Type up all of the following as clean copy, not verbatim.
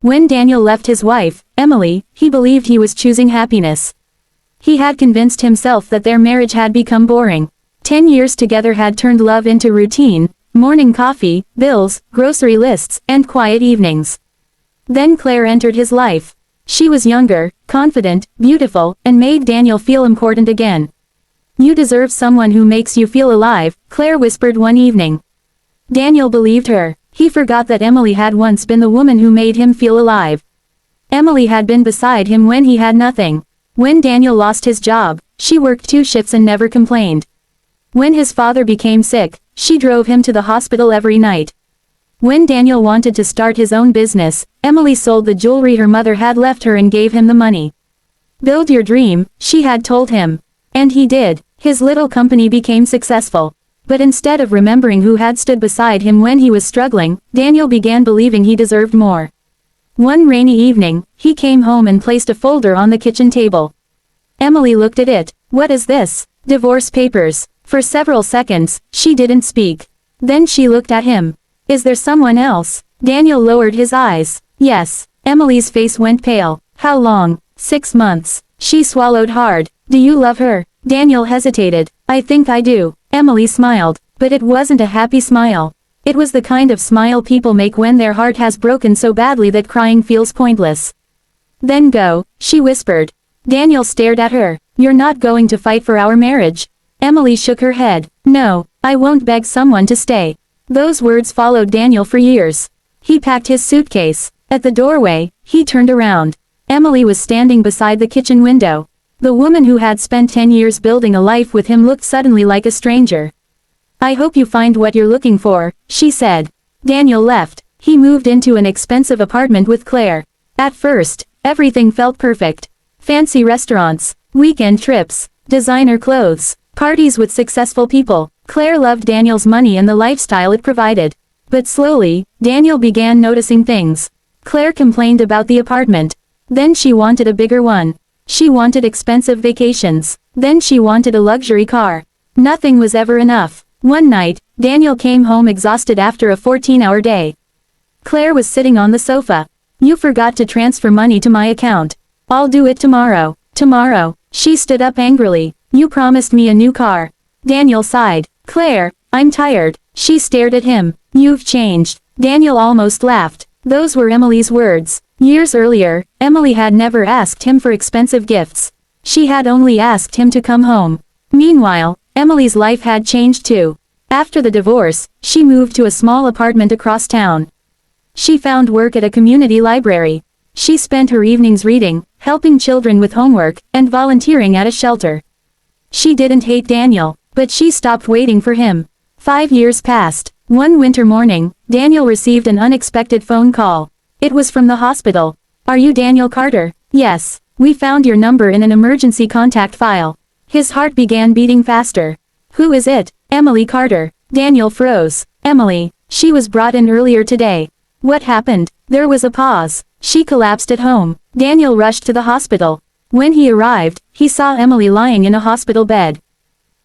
When Daniel left his wife, Emily, he believed he was choosing happiness. He had convinced himself that their marriage had become boring. 10 years together had turned love into routine, morning coffee, bills, grocery lists, and quiet evenings. Then Claire entered his life. She was younger, confident, beautiful, and made Daniel feel important again. "You deserve someone who makes you feel alive," Claire whispered one evening. Daniel believed her. He forgot that Emily had once been the woman who made him feel alive. Emily had been beside him when he had nothing. When Daniel lost his job, she worked 2 shifts and never complained. When his father became sick, she drove him to the hospital every night. When Daniel wanted to start his own business, Emily sold the jewelry her mother had left her and gave him the money. "Build your dream," she had told him. And he did. His little company became successful. But instead of remembering who had stood beside him when he was struggling, Daniel began believing he deserved more. One rainy evening, he came home and placed a folder on the kitchen table. Emily looked at it. "What is this?" "Divorce papers." For several seconds, she didn't speak. Then she looked at him. "Is there someone else?" Daniel lowered his eyes. "Yes." Emily's face went pale. "How long?" 6 months. She swallowed hard. "Do you love her?" Daniel hesitated. "I think I do." Emily smiled. But it wasn't a happy smile. It was the kind of smile people make when their heart has broken so badly that crying feels pointless. "Then go," she whispered. Daniel stared at her. "You're not going to fight for our marriage?" Emily shook her head. "No, I won't beg someone to stay." Those words followed Daniel for years. He packed his suitcase. At the doorway, he turned around. Emily was standing beside the kitchen window. The woman who had spent 10 years building a life with him looked suddenly like a stranger. "I hope you find what you're looking for," she said. Daniel left. He moved into an expensive apartment with Claire. At first, everything felt perfect. Fancy restaurants, weekend trips, designer clothes, parties with successful people. Claire loved Daniel's money and the lifestyle it provided. But slowly, Daniel began noticing things. Claire complained about the apartment. Then she wanted a bigger one. She wanted expensive vacations. Then she wanted a luxury car. Nothing was ever enough. One night, Daniel came home exhausted after a 14-hour day. Claire was sitting on the sofa. "You forgot to transfer money to my account." "I'll do it tomorrow." "Tomorrow?" She stood up angrily. "You promised me a new car." Daniel sighed. "Claire, I'm tired." She stared at him. "You've changed." Daniel almost laughed. Those were Emily's words. Years earlier, Emily had never asked him for expensive gifts. She had only asked him to come home. Meanwhile, Emily's life had changed too. After the divorce, she moved to a small apartment across town. She found work at a community library. She spent her evenings reading, helping children with homework, and volunteering at a shelter. She didn't hate Daniel, but she stopped waiting for him. 5 years passed. One winter morning, Daniel received an unexpected phone call. It was from the hospital. "Are you Daniel Carter?" "Yes. We found your number in an emergency contact file." His heart began beating faster. "Who is it?" "Emily Carter." Daniel froze. "Emily. She was brought in earlier today." "What happened?" There was a pause. "She collapsed at home." Daniel rushed to the hospital. When he arrived, he saw Emily lying in a hospital bed.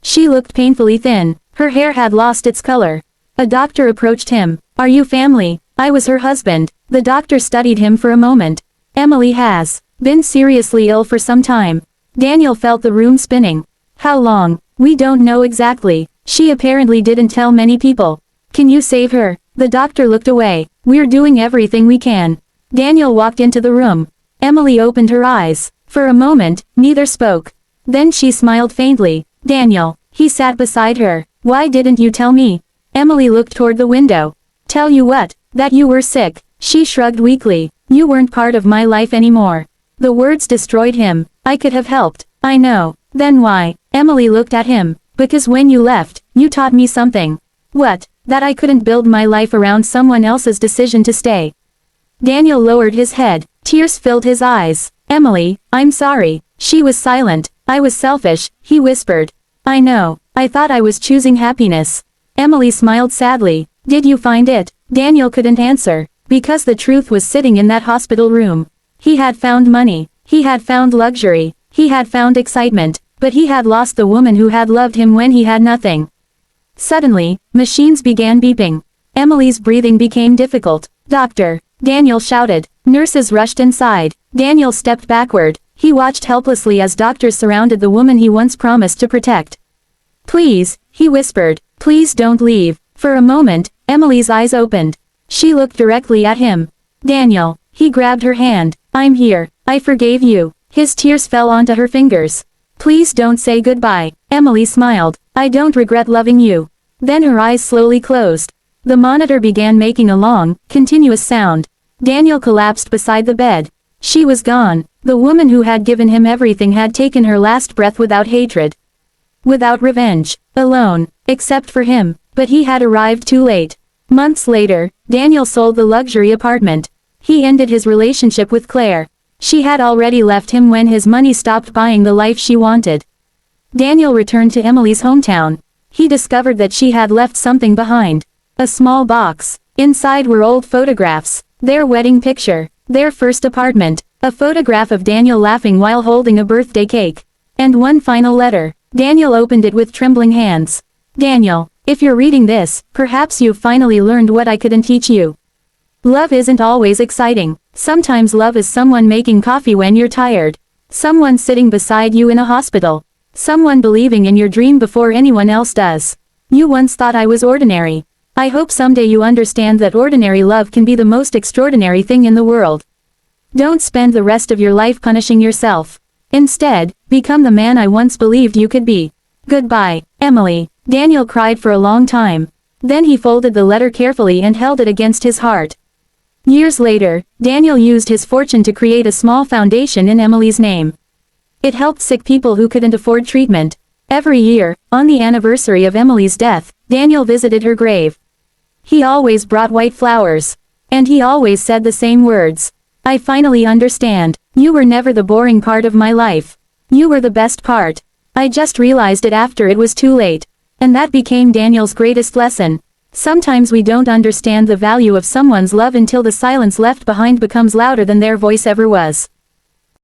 She looked painfully thin. Her hair had lost its color. A doctor approached him. "Are you family?" "I was her husband." The doctor studied him for a moment. "Emily has been seriously ill for some time." Daniel felt the room spinning. "How long?" "We don't know exactly. She apparently didn't tell many people." "Can you save her?" The doctor looked away. "We're doing everything we can." Daniel walked into the room. Emily opened her eyes. For a moment, neither spoke. Then she smiled faintly. "Daniel." He sat beside her. "Why didn't you tell me?" Emily looked toward the window. "Tell you what?" "That you were sick." She shrugged weakly. "You weren't part of my life anymore." The words destroyed him. "I could have helped." "I know." "Then why?" Emily looked at him. "Because when you left, you taught me something." "What?" "That I couldn't build my life around someone else's decision to stay." Daniel lowered his head. Tears filled his eyes. "Emily, I'm sorry." She was silent. "I was selfish," he whispered. "I know. I thought I was choosing happiness." Emily smiled sadly. "Did you find it?" Daniel couldn't answer. Because the truth was sitting in that hospital room. He had found money. He had found luxury. He had found excitement. But he had lost the woman who had loved him when he had nothing. Suddenly, machines began beeping. Emily's breathing became difficult. "Doctor." Daniel shouted. Nurses rushed inside. Daniel stepped backward. He watched helplessly as doctors surrounded the woman he once promised to protect. Please, he whispered. Please don't leave. For a moment, Emily's eyes opened. She looked directly at him. Daniel. He grabbed her hand. I'm here. I forgave you. His tears fell onto her fingers. Please don't say goodbye. Emily smiled. I don't regret loving you. Then her eyes slowly closed. The monitor began making a long, continuous sound. Daniel collapsed beside the bed. She was gone. The woman who had given him everything had taken her last breath without hatred. Without revenge. Alone. Except for him. But he had arrived too late. Months later, Daniel sold the luxury apartment. He ended his relationship with Claire. She had already left him when his money stopped buying the life she wanted. Daniel returned to Emily's hometown. He discovered that she had left something behind. A small box. Inside were old photographs. Their wedding picture. Their first apartment. A photograph of Daniel laughing while holding a birthday cake. And one final letter. Daniel opened it with trembling hands. Daniel, if you're reading this, perhaps you've finally learned what I couldn't teach you. Love isn't always exciting. Sometimes love is someone making coffee when you're tired. Someone sitting beside you in a hospital. Someone believing in your dream before anyone else does. You once thought I was ordinary. I hope someday you understand that ordinary love can be the most extraordinary thing in the world. Don't spend the rest of your life punishing yourself. Instead, become the man I once believed you could be. Goodbye, Emily. Daniel cried for a long time. Then he folded the letter carefully and held it against his heart. Years later, Daniel used his fortune to create a small foundation in Emily's name. It helped sick people who couldn't afford treatment. Every year, on the anniversary of Emily's death, Daniel visited her grave. He always brought white flowers. And he always said the same words. I finally understand. You were never the boring part of my life. You were the best part. I just realized it after it was too late. And that became Daniel's greatest lesson. Sometimes we don't understand the value of someone's love until the silence left behind becomes louder than their voice ever was.